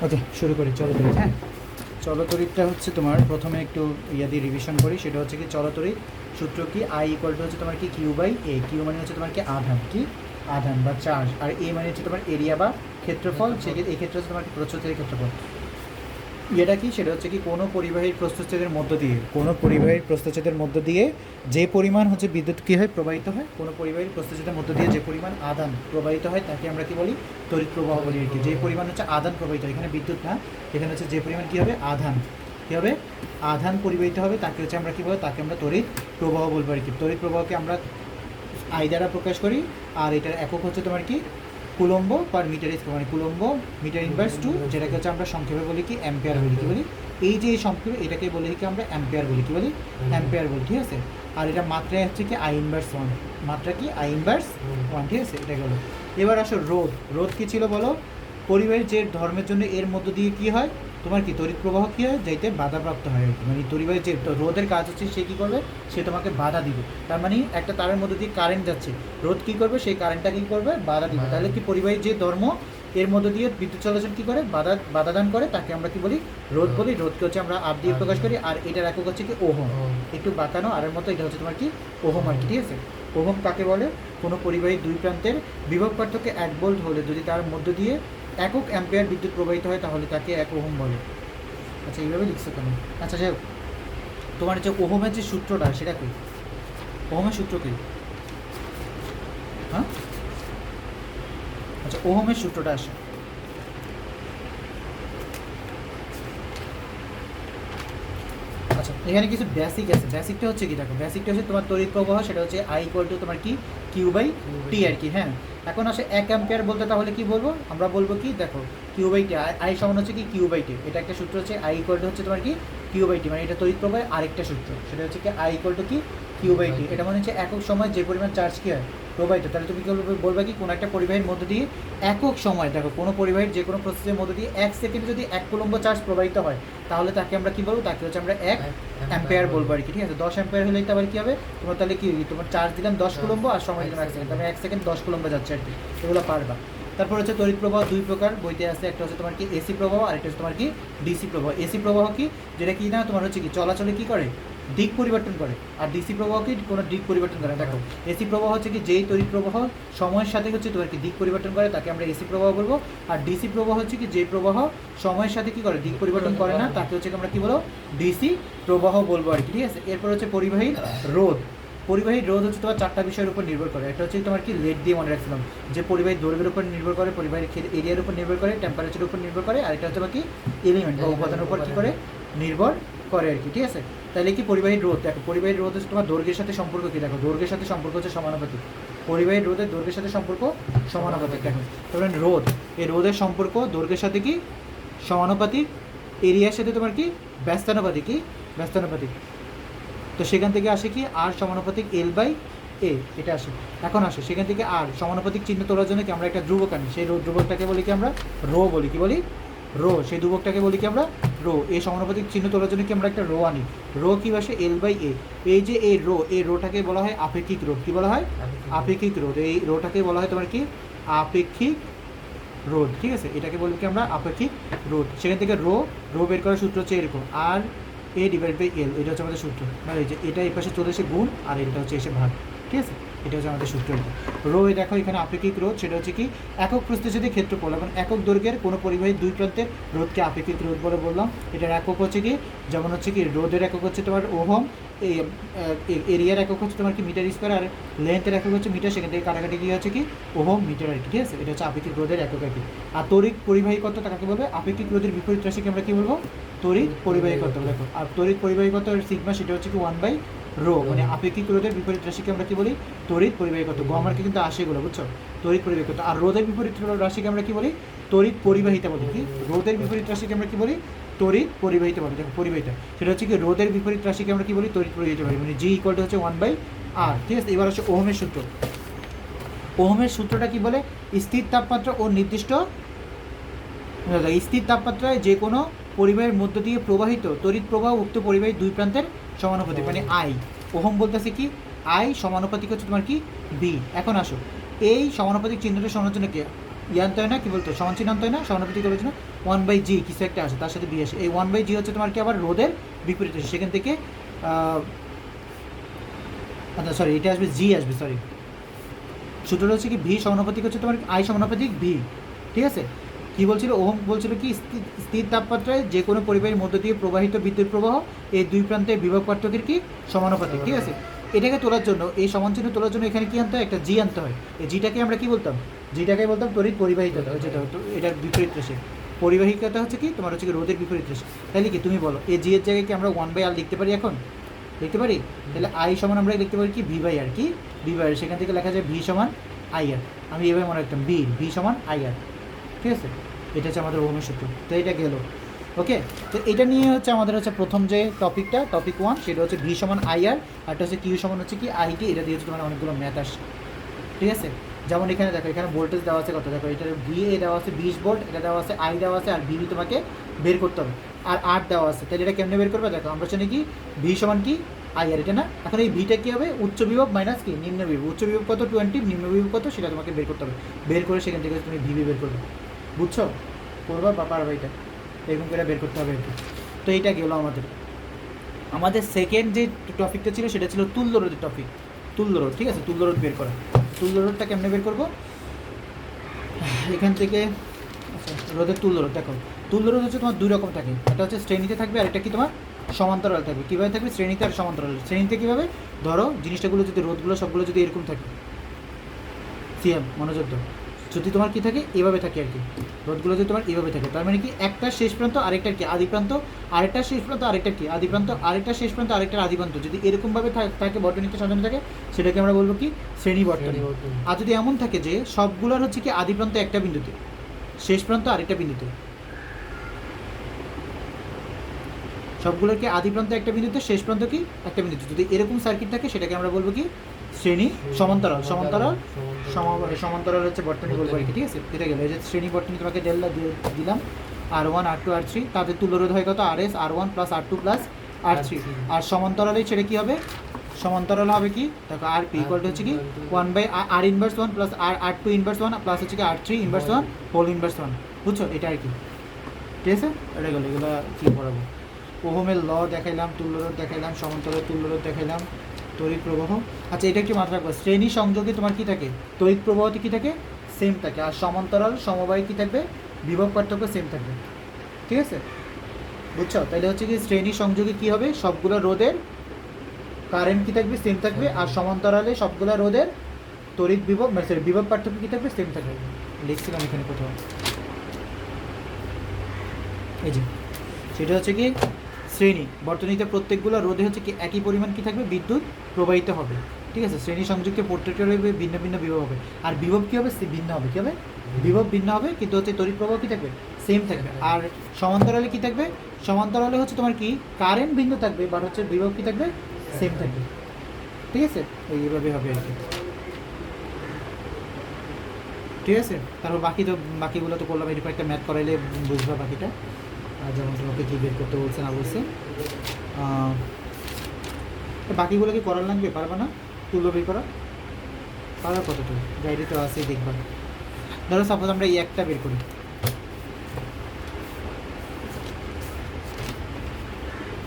ওকে, শুরু করি চলতরিৎ। হ্যাঁ, চলতরিৎটা হচ্ছে তোমার প্রথমে একটু ইয়া দিয়ে রিভিশন করি। সেটা হচ্ছে কি চলতরিৎ সূত্র কি, আই ইকুয়াল টু হচ্ছে তোমার কি কিউ বাই এ। কিউ মানে হচ্ছে তোমার কি আধান, কি আধান বা চার্জ, আর এ মানে হচ্ছে তোমার এরিয়া বা ক্ষেত্রফল। এই ক্ষেত্রে হচ্ছে তোমার কি প্রস্থচ্ছেদের ক্ষেত্রফল। এটা কি, সেটা হচ্ছে কি কোনো পরিবাহীর প্রস্থচ্ছেদের মধ্য দিয়ে, কোনো পরিবাহীর প্রস্থচ্ছেদের মধ্য দিয়ে যে পরিমাণ হচ্ছে বিদ্যুৎ কী হয়, প্রবাহিত হয়, কোনো পরিবাহীর প্রস্থচ্ছেদের মধ্য দিয়ে যে পরিমাণ আদান প্রবাহিত হয় তাকে আমরা কি বলি, তড়িৎ প্রবাহ বলি আর কি। যে পরিমাণ হচ্ছে আদান প্রবাহিত হয়, এখানে বিদ্যুৎ না, এখানে হচ্ছে যে পরিমাণ কী হবে, আধান, কী হবে, আধান পরিবাহিত হবে, তাকে হচ্ছে আমরা কী বলবো, তাকে আমরা তড়িৎ প্রবাহ বলবো আর কি। তড়িৎ প্রবাহকে আমরা আই দ্বারা প্রকাশ করি, আর এটার একক হচ্ছে তোমার কি কুলম্ব পার মিটার স্কোয়ার, মানে কুলম্ব মিটার ইনভার্স টু, যেটাকে হচ্ছে আমরা সংক্ষেপে বলি কি অ্যাম্পিয়ার বলি। কি বলি, এই যে সংক্ষেপে এটাকে বলি কি আমরা অ্যাম্পিয়ার বলি। কি বলি, অ্যাম্পিয়ার বলি, ঠিক আছে। আর এটা মাত্রায় হচ্ছে কি আই ইনভার্স ওয়ান, মাত্রা কি আই ইনভার্স ওয়ান, ঠিক আছে, এটা গেলো। এবার আসো রোধ। রোধ কী ছিল বলো, পরিবাহীর যে ধর্মের জন্য এর মধ্য দিয়ে কী হয় তোমার কি তড়িৎ প্রবাহ কী হয়, যাইতে বাধাপ্রাপ্ত হয় আর কি। মানে পরিবাহীর যে রোধের কাজ হচ্ছে সে কী করবে, সে তোমাকে বাধা দিবে। তার মানে একটা তারের মধ্যে দিয়ে কারেন্ট যাচ্ছে, রোধ কী করবে, সেই কারেন্টটা কী করবে, বাধা দিবে। তাহলে কি পরিবাহীর যে ধর্ম এর মধ্য দিয়ে বিদ্যুৎ চলাচল কী করে, বাধাদান করে, তাকে আমরা কি বলি, রোধ বলি। রোধকে হচ্ছে আমরা আর দিয়ে প্রকাশ করি, আর এটার একক হচ্ছে কি ওহম। একটু বাঁকানো আরের মতো, এটা হচ্ছে তোমার কি ওহম আর কি, ঠিক আছে। ওহম কাকে বলে, কোনো পরিবাহীর দুই প্রান্তের বিভব পার্থক্য 1 ভোল্ট হলে যদি তার মধ্য দিয়ে একক অ্যাম্পিয়ার বিদ্যুৎ প্রবাহিত হয় তাহলে তাকে 1 ওহম বলে। আচ্ছা, এইভাবে লিখছো কেন? আচ্ছা, যাই হোক, তোমার যে ওহমের যে সূত্রটা সেটা কি, ওহমের সূত্র কি? হ্যাঁ, আচ্ছা, ওহমের সূত্রটা আসে। আচ্ছা, এখানে কিছু বেসিক আছে। বেসিকটা হচ্ছে কি, দেখো বেসিকটা হচ্ছে তোমার তড়িৎ প্রবাহ, সেটা হচ্ছে আই ইকুয়াল টু তোমার কি কিউ বাই টি আর কি। হ্যাঁ, এখন আসে 1 অ্যাম্পিয়ার বলতে তাহলে কি বলবো, আমরা বলবো কি, দেখো কিউ বাই টি, আই সমান হচ্ছে কি কিউ বাই টি। এটা একটা সূত্র হচ্ছে, আই ইকুয়াল টু হচ্ছে তোমার কি কিউ বাই টি, মানে এটা তড়িৎ প্রবাহের আরেকটা সূত্র। সেটা হচ্ছে কি আই ইকুয়াল টু কি কিউ বাই টি। এটা মানে হচ্ছে একক সময় যে পরিমাণ চার্জ কী হয় প্রবাহিত। তাহলে তুমি কি বলবে কি, কোনো একটা পরিবাহীর মধ্য দিয়ে একক সময়, দেখো কোনো পরিবাহীর যে কোনো প্রসেসের মধ্য দিয়ে 1 সেকেন্ডে যদি 1 কুলম্ব চার্জ প্রবাহিত হয় তাহলে তাকে আমরা কি বলবো, তাকে হচ্ছে আমরা 1 অ্যাম্পিয়ার বলবো আর কি, ঠিক আছে। 10 অ্যাম্পিয়ার হলে আবার কী হবে তোমার, তাহলে কি তোমার চার্জ দিলাম 10 কুলম্ব আর সময় দিলাম 1 সেকেন্ড, তাহলে 1 সেকেন্ড 10 কুলম্ব যাচ্ছে আর কি। এগুলো পারবা। তারপর হচ্ছে তড়িৎ প্রবাহ দুই প্রকার বইতে আছে, একটা হচ্ছে তোমার কি এসি প্রবাহ, আর একটা হচ্ছে তোমার কি ডিসি প্রবাহ। এসি প্রবাহ কি, যেটা কি না তোমার হচ্ছে কি চলাচলে কি করে, দিক পরিবর্তন করে, আর ডিসি প্রবাহ কি কোনো দিক পরিবর্তন করে। দেখো এসি প্রবাহ হচ্ছে কি যেই তড়িৎ প্রবাহ সময়ের সাথে হচ্ছে তোমার কি দিক পরিবর্তন করে তাকে আমরা এসি প্রবাহ বলবো। আর ডিসি প্রবাহ হচ্ছে কি যে প্রবাহ সময়ের সাথে কি করে, দিক পরিবর্তন করে না, তাকে হচ্ছে আমরা কি বলবো, ডিসি প্রবাহ বলবো আর কি, ঠিক আছে। এরপর হচ্ছে পরিবাহীর রোধ। পরিবাহীর রোধ হচ্ছে তোমার 4টা বিষয়ের উপর নির্ভর করে। একটা হচ্ছে তোমার কি লেট দিয়ে মনে রাখছিলাম, যে পরিবাহীর দৈর্ঘ্যের উপর নির্ভর করে, পরিবাহীর এরিয়ার উপর নির্ভর করে, টেম্পারেচারের উপর নির্ভর করে, আর এটা হচ্ছে কি এলিমেন্ট বা উপাদানের উপর কী করে নির্ভর করে আর কি, ঠিক আছে। তাহলে কি পরিবাহীর রোধ, দেখো পরিবাহীর রোধ হচ্ছে তোমার দৈর্ঘ্যের সাথে সম্পর্ক কি, দেখো দৈর্ঘ্যের সাথে সম্পর্ক হচ্ছে সমানুপাতিক। পরিবাহীর রোধের দৈর্ঘ্যের সাথে সম্পর্ক সমানুপাতিক। দেখো তারপরে রোধ, এই রোধের সম্পর্ক দৈর্ঘ্যের সাথে কি সমানুপাতিক, এরিয়ার সাথে তোমার কি ব্যস্তানুপাতিক, কি ব্যস্তানুপাতিক। তো সেখান থেকে আসে কি আর সমানুপাতিক এল বাই এ, এটা আসে। এখন আসে সেখান থেকে আর সমানুপাতিক চিহ্ন তোলার জন্য কি আমরা একটা ধ্রুবক আনি, সেই ধ্রুবকটাকে বলি কি আমরা রো বলি। কি বলি, রো। সেই ধ্রুবকটাকে বলি কি আমরা রো। এই সমানুপাতিক চিহ্ন তোলার জন্য কি আমরা একটা রো আনি। রো কি বসে এল বাই এ। এই যে এই রোটাকে বলা হয় আপেক্ষিক রোধ। কি বলা হয়, আপেক্ষিক রোধ। এই রোটাকে বলা হয় তোমার কি আপেক্ষিক রোধ, ঠিক আছে। এটাকে বলবো কি আমরা আপেক্ষিক রোধ। সেখান থেকে রো বের করার সূত্র হচ্ছে এরকম, আর এ ডিভাইড বাই এল, এটা হচ্ছে আমাদের সূত্র। মানে এই যে এটা এই পাশে চলে এসে গুণ, আর এটা হচ্ছে এসে ভাগ, ঠিক আছে। এটা হচ্ছে আমাদের সূত্র। রো দেখো এখানে আপেক্ষিক রোধ, সেটা হচ্ছে কি একক প্রস্থচ্ছেদের ক্ষেত্রফল এবং একক দৈর্ঘ্যের কোনো পরিবাহীর দুই প্রান্তের রোধকে আপেক্ষিক রোধ বলে বললাম। এটার একক হচ্ছে কি, যেমন হচ্ছে কি রোধের একক হচ্ছে তোমার ওহম, এই এরিয়ার একক হচ্ছে তোমার কি মিটার স্কোয়ার, আর লেন্থের একক হচ্ছে মিটার। সেখান থেকে কাটাকাটি কি হচ্ছে কি ওহম মিটার আর কি, ঠিক আছে। এটা হচ্ছে আপেক্ষিক রোধের একক আর কি। আর তড়িৎ পরিবাহীকত্ব তাকে বলবে, আপেক্ষিক রোধের বিপরীত রাশিকে আমরা কি বলবো, তড়িৎ পরিবাহীকত্ব। দেখো আর তড়িৎ পরিবাহীকত্ব সিগমা, সেটা হচ্ছে কি 1 বাই রো, মানে আপেক্ষিক রোধের বিপরীত রাশিকে আমরা কি বলি, তড়িৎ পরিবাহীকত্ব। গমার্কে কিন্তু আসে এগুলো, বুঝছো, তড়িৎ পরিবাহীকত্ব। আর রোধের বিপরীত রাশিকে আমরা কি বলি, তড়িৎ পরিবাহিতা বলি। কি রোধের বিপরীত রাশিকে আমরা কি বলি, তড়িৎ পরিবাহিতা বলি। দেখো পরিবাহিতা সেটা হচ্ছে কি রোধের বিপরীত রাশিকে আমরা কি বলি, তড়িৎ পরিবাহিতা বলি, মানে জি ইকুয়াল টু হচ্ছে 1 বাই আর, ঠিক আছে। এবার হচ্ছে ওহমের সূত্র। ওহমের সূত্রটা কি বলে, স্থির তাপমাত্রা ও নির্দিষ্ট স্থির তাপমাত্রায় যে কোনো পরিবাহীর মধ্য দিয়ে প্রবাহিত তড়িৎ প্রবাহ উক্ত পরিবাহীর দুই প্রান্তের সমানুপাতিক, মানে আই। ওহম বলতেছে কি আই সমানুপাতিক হচ্ছে তোমার কি বি। এখন আসো এই সমানুপাতিক চিহ্নটা শোনার জন্য কি আনতে হয় না, কি বলতো, সমান চিহ্ন আনতে হয় না, সমানুপাতিক বলেছে না, 1/g কিছু একটা আসে, তার সাথে বি আসে, এই 1/g হচ্ছে তোমার কি আবার রোধের বিপরীত আসে, সেখান থেকে আচ্ছা সরি এটা আসবে জি আসবে, সরি সূত্রটা হচ্ছে কি ভি সমানুপাতিক হচ্ছে তোমার আই সমানুপাতিক ভি, ঠিক আছে। কি বলছিল, ওহম বলছিল কি স্থির তাপমাত্রায় যে কোনো পরিবাহীর মধ্য দিয়ে প্রবাহিত বিদ্যুৎ প্রবাহ এই দুই প্রান্তের বিভব পার্থক্যের কি সমানুপাতিক, ঠিক আছে। এটাকে তোলার জন্য, এই সমান চিহ্ন তোলার জন্য এখানে কি আনতে হয়, একটা জি আনতে হয়। এই জিটাকে আমরা কি বলতাম, জিটাকে বলতাম তড়িৎ পরিবাহিতা, যেটা হতো এটার বিপরীত রাশি। পরিবাহিকতা হচ্ছে কি তোমার হচ্ছে কি রোধের বিপরীত রাশি। তাহলে কি তুমি বলো এই জি এর জায়গায় কি আমরা 1/r লিখতে পারি এখন, লিখতে পারি? তাহলে আই সমান আমরা লিখতে পারি কি ভি/আর, কি ভি/আর, সেখান থেকে লেখা যায় ভি সমান আইআর। আমি এভাবে মনে রাখতাম ভি সমান আইআর, ঠিক আছে। এটা হচ্ছে আমাদের ওহমের সূত্র। তো এটা গেল, ওকে। তো এটা নিয়ে হচ্ছে আমাদের হচ্ছে প্রথম যে টপিকটা, টপিক 1, সেটা হচ্ছে ভি সমান আইআর, আর একটা হচ্ছে কিউ সমান হচ্ছে কি আইটি। এটা দিয়ে হচ্ছে তোমার অনেকগুলো ম্যাথ আসে, ঠিক আছে। যেমন এখানে দেখো, এখানে ভোল্টেজ দেওয়া আছে কত, দেখো এটার ভি এ দেওয়া আছে 20 ভোল্ট, এটা দেওয়া আছে আই দেওয়া আছে, আর ভি তোমাকে বের করতে হবে, আর আর দেওয়া আছে। তাহলে এটা কেমনে বের করবে, দেখো আমরা জানি কি ভি সমান কি আইআর, এটা না। এখন এই ভিটা কী হবে, উচ্চ বিভব মাইনাস কি নিম্ন বিভব, উচ্চ বিভব কত 20, নিম্ন বিভব কত সেটা তোমাকে বের করতে হবে। বের করে সেখান থেকে তুমি ভিবি বের করবে, বুঝছো, করবা বা পারবে, এটা এরকম করে বের করতে হবে আর কি। তো এইটা গেল আমাদের সেকেন্ড যে টপিকটা ছিল সেটা ছিল তুল্য রোধের টপিক, তুল্য রোধ, ঠিক আছে। তুল্য রোধ বের করা, তুল্য রোধটা কেমনে বের করবো এখান থেকে। আচ্ছা, রোধের তুল্য রোধ দেখো, তুল্য রোধ হচ্ছে তোমার দুই রকম থাকে, একটা হচ্ছে শ্রেণীতে থাকবে, আর একটা কি তোমার সমান্তরাল থাকবে। কীভাবে থাকবে, শ্রেণীতে আর সমান্তরাল। শ্রেণীতে কীভাবে, ধরো জিনিসটাগুলো যদি রোধগুলো সবগুলো যদি এরকম থাকে, সিএম মনোযোগ দাও, যদি তোমার কী থাকে এভাবে থাকে আর কি, রোধগুলো যদি তোমার এইভাবে থাকে, তার মানে কি একটা শেষ প্রান্ত আরেকটার কি আদি প্রান্ত, আরেকটা শেষ প্রান্ত আরেকটার কি আদি প্রান্ত, আরেকটা শেষ প্রান্ত আরেকটার আদি প্রান্ত, যদি এরকমভাবে থাকে বর্তনীতে সাজানো থাকে, সেটাকে আমরা বলবো কি শ্রেণী বর্তনী। আর যদি এমন থাকে যে সবগুলোর হচ্ছে কি আদি প্রান্ত একটা বিন্দুতে, শেষ প্রান্ত আরেকটা বিন্দুতে, সবগুলোর কি আদি প্রান্ত একটা বিন্দুতে, শেষ প্রান্ত কি একটা বিন্দুতে, যদি এরকম সার্কিট থাকে সেটাকে আমরা বলবো কি শ্রেণী সমান্তরাল। সমান্তরাল হচ্ছে বর্তনী বলবো আর কি, ঠিক আছে। এটা গেল, এই যে শ্রেণী বর্তনী তোমাকে দিলাম, R1 R2 R3, তাদের তুল্যরোধ হয় কত RS R1 plus R2 plus R3। আর সমান্তরালে সেটা কী হবে, সমান্তরাল হবে কি দেখো আর পি ইকুয়াল টু হচ্ছে কি 1/r inverse 1 plus R2 inverse 1 plus হচ্ছে কি R3 ইনভার্স 1 হোল ইনভার্স 1, বুঝছো, এটা আর কি, ঠিক আছে। এটা গেলো, এগুলো কী পড়াবো, ওহমের ল দেখাইলাম, তুল্যরোধ দেখাইলাম, সমান্তরাল তুল্যরোধ দেখাইলাম, তড়িৎ প্রবাহ। আচ্ছা, এটা একটু মাথায় রাখবো, শ্রেণী সংযোগে তোমার কী থাকে, তড়িৎ প্রবাহটি কী থাকে, সেম থাকে, আর সমান্তরাল সমবায় কী থাকবে, বিভব পার্থক্য সেম থাকবে, ঠিক আছে, বুঝছো। তাহলে হচ্ছে কি শ্রেণী সংযোগে কী হবে, সবগুলো রোধের কারেন্ট কী থাকবে, সেম থাকবে, আর সমান্তরালে সবগুলো রোধের তড়িৎ বিভব সরি বিভব পার্থক্য কী থাকবে, সেম থাকবে। লিখছিলাম এখানে কোথাও, এই যে সেটা হচ্ছে কি শ্রেণী বর্তনীতে প্রত্যেকগুলো রোধে হচ্ছে কি একই পরিমাণ কী থাকবে, বিদ্যুৎ প্রবাহিত হবে, ঠিক আছে। শ্রেণী সংযুক্তে প্রত্যেকটা রোধে ভিন্ন ভিন্ন বিভব হবে, আর বিভব কী হবে, ভিন্ন হবে, কী হবে, বিভব ভিন্ন হবে, কিন্তু হচ্ছে তড়িৎ প্রবাহ কী থাকবে, সেম থাকবে। আর সমান্তরালে কী থাকবে, সমান্তরালে হচ্ছে তোমার কি কারেন্ট ভিন্ন থাকবে, বাট হচ্ছে বিভব কী থাকবে, সেম থাকবে, ঠিক আছে। এইভাবে হবে আর কি, ঠিক আছে। তারপর বাকিগুলো তো করলাম, এরকম একটা ম্যাথ করাইলে বুঝবা বাকিটা। আর যেমন তোমাকে কী বের করতে বলছে না বলছে, বাকিগুলো কি করার লাগবে, পারবা না তুলো বের করা, পারবা কতটুকু, ডায়েরি তো আসেই দেখবা। ধরো সাপোজ আমরা এই একটা বের করি,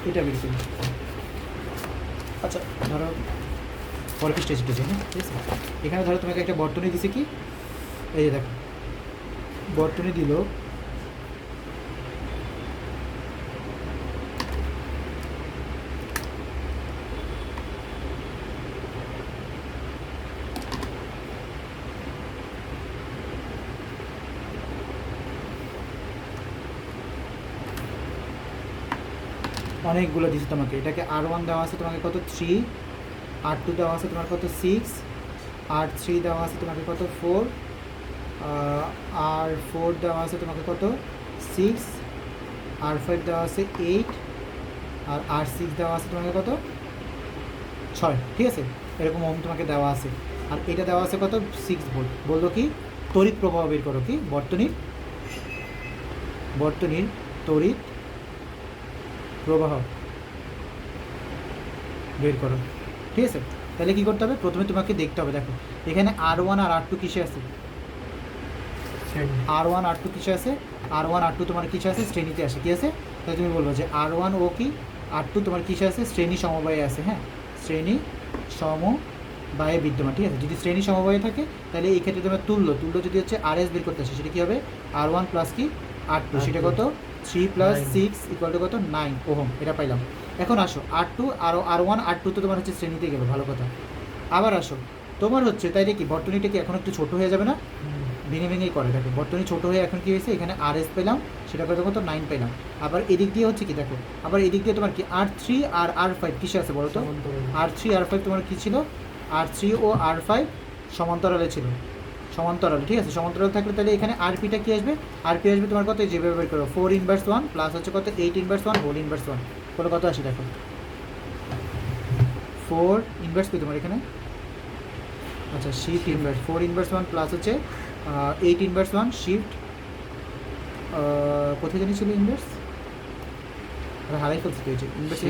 এটা বের করি, আচ্ছা ধরো পরের স্টেজ উঠেছে, হ্যাঁ ঠিক আছে। এখানে ধরো তোমাকে একটা বর্তনী দিছে, কি এই যে দেখো বর্তনী দিল, অনেকগুলো দিচ্ছে তোমাকে। এটাকে R1 দেওয়া আছে তোমাকে কত 3, R2 দেওয়া আছে তোমার কত 6, R3 দেওয়া আছে তোমাকে কত 4, R4 দেওয়া আছে তোমাকে কত 6, R5 দেওয়া আছে 8, আর R6 দেওয়া আছে তোমাকে কত 6, ঠিক আছে। এরকম ওম তোমাকে দেওয়া আছে, আর এটা দেওয়া আছে কত 6 ভোল্ট। বললো কি তড়িৎ প্রবাহ বের করো, কি বর্তনীর তড়িৎ প্রবাহ বের করো, ঠিক আছে। তাহলে কী করতে হবে, প্রথমে তোমাকে দেখতে হবে, দেখো এখানে R1 আর R2 কিসে আছে, R1 R2 কিসে আছে, R1 R2 তোমার কিসে আছে, শ্রেণীতে আসে, কি আছে, তাহলে তুমি বলবো যে R1 ও কি R2 তোমার কিসে আছে, শ্রেণী সমবায়ে আছে, হ্যাঁ, শ্রেণী সমবায়ে বিদ্যমান, ঠিক আছে। যদি শ্রেণী সমবায়ে থাকে তাহলে এই ক্ষেত্রে তোমার তুল্য যদি হচ্ছে RS বের করতে আসে, সেটা কী হবে, R1 প্লাস কি R2, সেটা কত 3 + 6 = কত 9 ওহম, এটা পাইলাম। এখন আসো R2 আর R1 R2 তো তোমার হচ্ছে শ্রেণীতে গেলো, ভালো কথা। আবার আসো তোমার হচ্ছে তাইলে কি বর্তনীটা কি এখন একটু ছোটো হয়ে যাবে না, ভেঙেই করে দেখো, বর্তনী ছোটো হয়ে এখন কী হয়েছে, এখানে RS পেলাম, সেটা কত 9 পেলাম। আবার এদিক দিয়ে হচ্ছে কি দেখো, আবার এদিক দিয়ে তোমার কি R3 আর R5 কিসে আছে বলো তো, R3 R5 তোমার কী ছিল, R3 ও R5 সমান্তরালে ছিল, সমান্তরাল, ঠিক আছে। সমান্তরাল থাকলে তাহলে এখানে আরপিটা কি আসবে, আরপি আসবে তোমার কত, যেভাবে বের করো 4/1 প্লাস হচ্ছে কত 8/1 হোল ইনভার্স 1, বলো কত আসে দেখো 4 কি তোমার এখানে, আচ্ছা শিফট ইনভার্স 4/1 প্লাস হচ্ছে 8/1 শিফট, কোথায় জানি ছিল ইনভার্স, হারাই ফেলতে পেয়েছে ইনভার্স,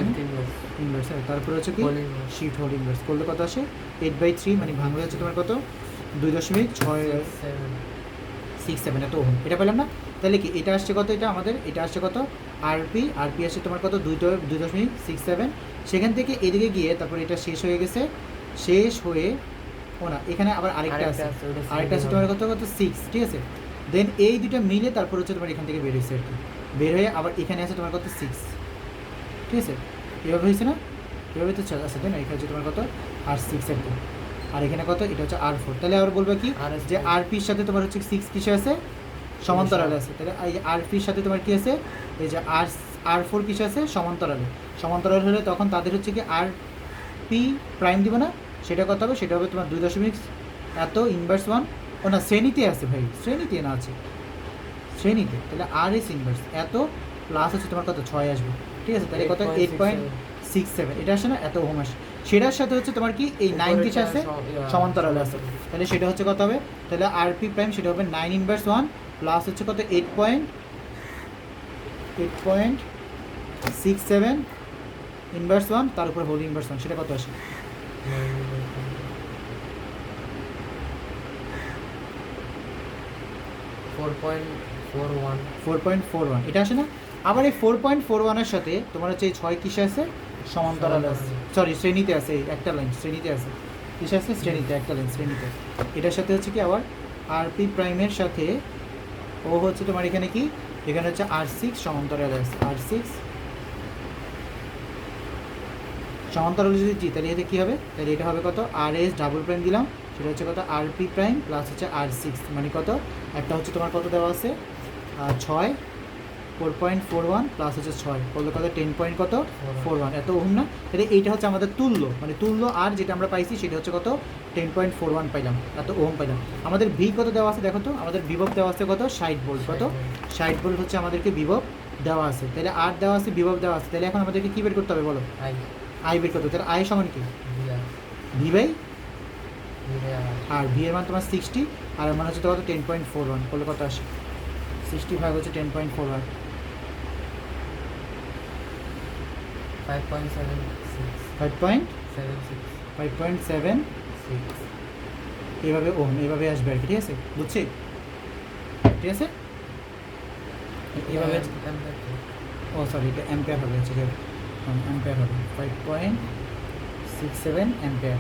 ইনভার্স, হ্যাঁ, তারপরে হচ্ছে কি শিফট হোল ইনভার্স করলে কত আসে 8/3, মানে ভাঙলে হচ্ছে তোমার কত 2.667, এত ওহম, এটা পেলাম না। তাহলে কি এটা আসছে কত, এটা আমাদের এটা আসছে কত আরপি আসছে তোমার কত 2.67, সেখান থেকে এদিকে গিয়ে তারপর এটা শেষ হয়ে গেছে, শেষ হয়ে ও না এখানে আবার আরেকটা আছে তোমার কত 6, ঠিক আছে। দেন এই দুটো মিলে তারপর হচ্ছে তোমার এখান থেকে বের হয়েছে আর কি, বের হয়ে আবার এখানে আছে তোমার কত 6, ঠিক আছে, এভাবে হয়েছে না, এভাবে তো আছে তাই না, এখানে হচ্ছে তোমার কত R6 আর কি, আর এখানে কত, এটা হচ্ছে R4। তাহলে আবার বলবে কি যে আরপির সাথে তোমার হচ্ছে 6 কিসে আছে, সমান্তরালে আছে, তাহলে এই আরপির সাথে তোমার কি আছে, এই যে R4 কিসে আছে, সমান্তরাল হলে তখন তাদের হচ্ছে কি আরপি প্রাইম দিবে না, সেটা কত হবে, সেটা হবে তোমার 2 1 ও না শ্রেণীতে আছে ভাই, শ্রেণীতে না আছে, শ্রেণীতে, তাহলে RS ইনভার্স এত প্লাস হচ্ছে তোমার কত 6 আসবে, ঠিক আছে। তাহলে কত 8.67, এটা আসে না, এত ওহম আসে, সেটার সাথে হচ্ছে তোমার কি এই 9 কিসে আছে, সমান্তরালে আছে, তাহলে সেটা হচ্ছে কত হবে, তাহলে আরপি প্রাইম সেটা হবে 9/1 প্লাস হচ্ছে কত 8.67/1 তার উপরে হোল ইনভার্স 1, সেটা কত আসে 4.41, এটা আসে না। আবার এই 4.41 এর সাথে তোমার হচ্ছে এই 6 কিসে আছে, সমান্তরালে আছে, সরি শ্রেণীতে আছে, একটা লাইন শ্রেণীতে আছে, কিসে আছে, শ্রেণীতে, একটা লাইন শ্রেণীতে, এটার সাথে হচ্ছে কি আবার আরপি প্রাইমের সাথে ও হচ্ছে তোমার এখানে কি, এখানে হচ্ছে R6 সমান্তরালে আছে, R6 সমান্তরালে যদি জি, তাহলে এটা কী হবে, তাহলে এটা হবে কত RS ডাবল প্রাইম দিলাম, সেটা হচ্ছে কত আরপি প্রাইম প্লাস হচ্ছে R6, মানে কত একটা হচ্ছে তোমার কত দেওয়া আছে 6, 4.41 প্লাস হচ্ছে 6 করলে কত 10.41, এত ওহম না। তাহলে এইটা হচ্ছে আমাদের তুল্য, মানে তুল্য আর যেটা আমরা পাইছি সেটা হচ্ছে কত 10.41 পাইলাম, এত ওহম পাইলাম। আমাদের ভি কত দেওয়া আছে দেখো তো, আমাদের বিভব দেওয়া আছে কত 60 ভোল্ট, কত 60 ভোল্ট হচ্ছে আমাদেরকে বিভব দেওয়া আছে, তাহলে আর দেওয়া আছে বিভব দেওয়া আছে, তাহলে এখন আমাদেরকে কী বের করতে হবে বলো, আই বের করতে হবে। তাহলে আই সমান কি ভি বাই আর ভি এর মান তোমার 60 আর এর মান হচ্ছে তো কত 10.41 করলে কত আসে 65 হচ্ছে 10.41, 5.76 এভাবে ওহম, এভাবে আসবে আর কি, ঠিক আছে, বুঝছি, ঠিক আছে, এভাবে ও সরি এটা অ্যাম্পিয়ার হবে, হচ্ছে অ্যাম্পিয়ার হবে 5.67 অ্যাম্পিয়ার,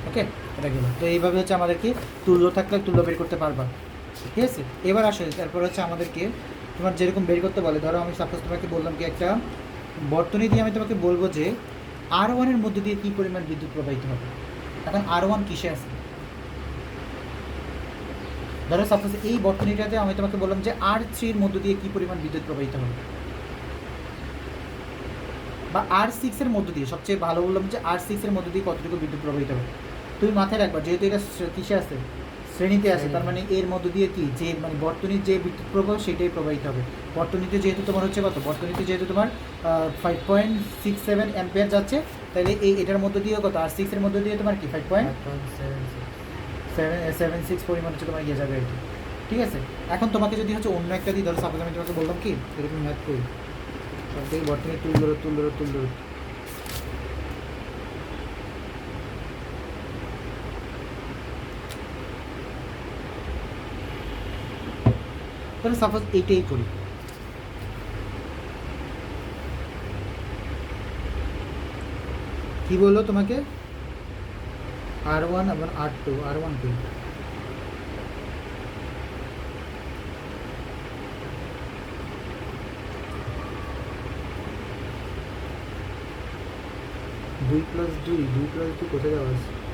ওকে, এটা গেল। তো এইভাবে হচ্ছে আমাদেরকে তুল্য থাকলে তুল্য বের করতে পারবা, ঠিক আছে। এবার আসে তারপর হচ্ছে আমাদেরকে তোমার যেরকম বের করতে বলে, ধরো আমি সাপোজ তোমাকে বললাম কি একটা বর্তনী দিয়ে আমি তোমাকে বলবো যে R1 এর মধ্যে দিয়ে কী পরিমাণ বিদ্যুৎ প্রবাহিত হবে। এখন R1 কিসে আছে, ধরো সাপোজ এই বর্তনীটাতে আমি তোমাকে বললাম যে R3 এর মধ্য দিয়ে কী পরিমাণ বিদ্যুৎ প্রবাহিত হবে, বা R6 এর মধ্য দিয়ে, সবচেয়ে ভালো বললাম যে R6 এর মধ্য দিয়ে কতটুকু বিদ্যুৎ প্রবাহিত হবে। তুমি মাথায় রাখবা যেহেতু এটা কিসে আছে, শ্রেণীতে আছে, তার মানে এর মধ্য দিয়ে কি যে মানে বর্তনীর যে বিদ্যুৎ প্রবাহ সেটাই প্রবাহিত হবে। বর্তনীতে যেহেতু তোমার হচ্ছে কত, বর্তনীতে যেহেতু তোমার 5.67 অ্যাম্পিয়ার যাচ্ছে, তাহলে এটার মধ্য দিয়ে কত R6 এর মধ্য দিয়ে তোমার কি 5.76 পরিমাণ হচ্ছে তোমার ইয়ে যাবে আর কি, ঠিক আছে। এখন তোমাকে যদি হচ্ছে অন্য একটা দিই, ধরো সাপোজ আমি তোমাকে বললাম কি এরকম ম্যাথ করি, সব থেকে বর্তনী তুল্য তাহলে সাপোজ এইটাই করি, কি বললো তোমাকে R1 এবং R2, R1 কি দুই প্লাস দুই কোথায় যাওয়া আছে?